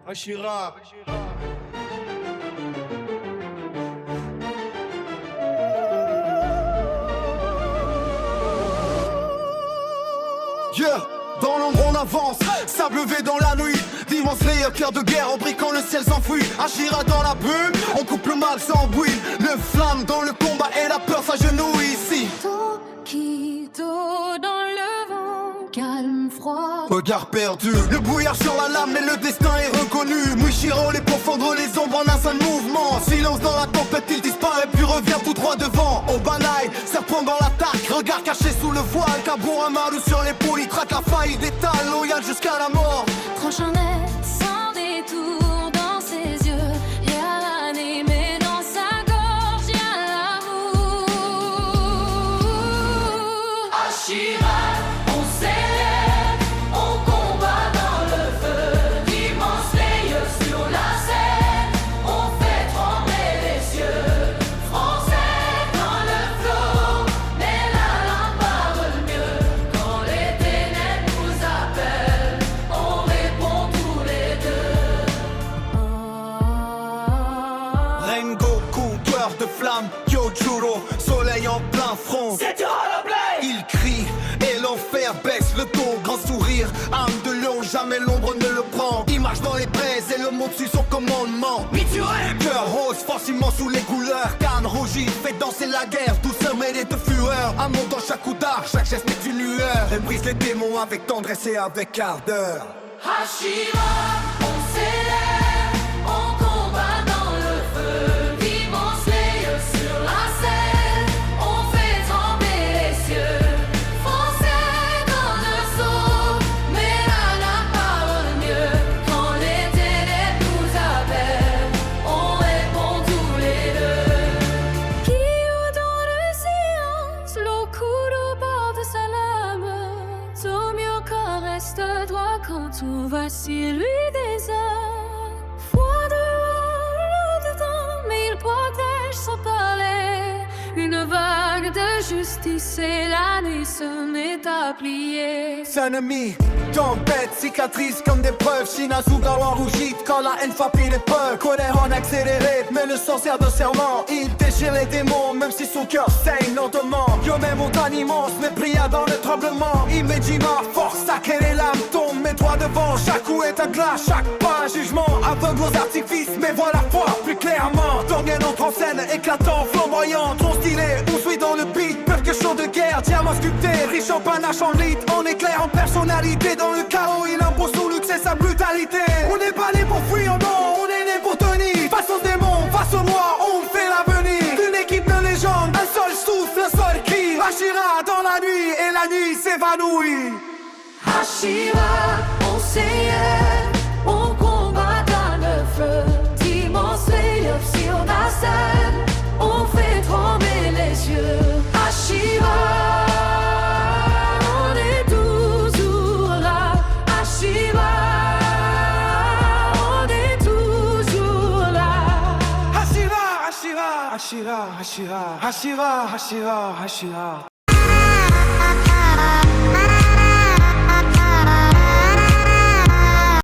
Ashira. Yeah, dans l'ombre on avance, sable levé dans la nuit. D'immenses layers, cœur de guerre, en briquant le ciel s'enfuit. Ashira dans la brume, on coupe le mal sans bruit. Le flamme dans le combat et la peur s'agenouille ici. Tokido dans le vent, calme, froid. Regard perdu, le brouillard sur la lame, mais le destin est reconnu. Mushiro, les profondres, les ombres en un seul mouvement. Silence dans la tempête, il disparaît puis revient tout droit devant. Obanai, serpent dans l'attaque, regard caché sous le voile. Kabou Amaru sur l'épaule, il traque la faille d'état, loyal jusqu'à la mort. Tranche un net sans détour dans ses yeux. Y'a l'anime dans sa gorge, y'a l'amour. Ashira, on s'élève, on combat dans le feu. D'immenses layers sur la scène, on fait trembler les cieux. Français dans le flot, mais la lampe parle mieux. Quand les ténèbres nous appellent, on répond tous les deux. Rengoku, cœur de flamme, Kyojuro, soleil en plein front. C'est du rollerblade. Il crie et l'enfer baisse le ton, grand sourire, âme de lion, jamais l'ombre ne le prend. Il marche dans les braises et le monde suit son commandement. Miturel. Cœur rose, forcément sous les couleurs. Canne rougie, fait danser la guerre, douceur mêlée de fureur. Amour dans chaque coup d'art, chaque geste est une lueur. Elle brise les démons avec tendresse et avec ardeur. Ashira, on s'élève, on combat dans le feu. D'immenses layers sur la scène, on fait trembler les cieux. Français dans le saut, mais la lampe parle mieux. Quand les ténèbres nous appellent, on répond tous les deux. Kyo dans le silence, l'okuro au bord de sa lame. Tomioka reste droit quand tout vacille, lui des heures. Froid dehors, l'eau dedans, mais il protège son palais. Une vague de justice et la nuit se met à plier. Ennemi, tempête, cicatrice comme des preuves. Shinazugawa rougit quand la haine frappe les peurs. Colère en accéléré, mais le sang sert de serment. Il déchire les démons, même si son cœur saigne lentement. Yo-même montagne immense, mais brilla dans le tremblement. Imejima, force sacrée, les lames tombent, mais droit devant. Chaque coup est un glace, chaque pas un jugement. Aveugle aux artifices, mais voit la foi plus clairement. Dorian entre en scène, éclatant, flamboyant. Trop stylé, on suit dans le beat. Peur que chaud de guerre, diamant sculpté. Riche en panache, en lit, en éclair, en personnalité. Dans le chaos, il impose son luxe et sa brutalité. On n'est pas né pour fuir, non, on est né pour tenir. Face aux démons, face au moi, on fait l'avenir. Une équipe de légende, un seul souffle, un seul cri. Ashira dans la nuit, et la nuit s'évanouit. Ashira, on s'élève, on combat dans le feu. D'immenses layers sur la scène, on fait trembler les yeux. Ashira, on est toujours là. Ashira, on est toujours là. Ashira, Ashira, Ashira, Ashira, Ashira, Ashira, Ashira.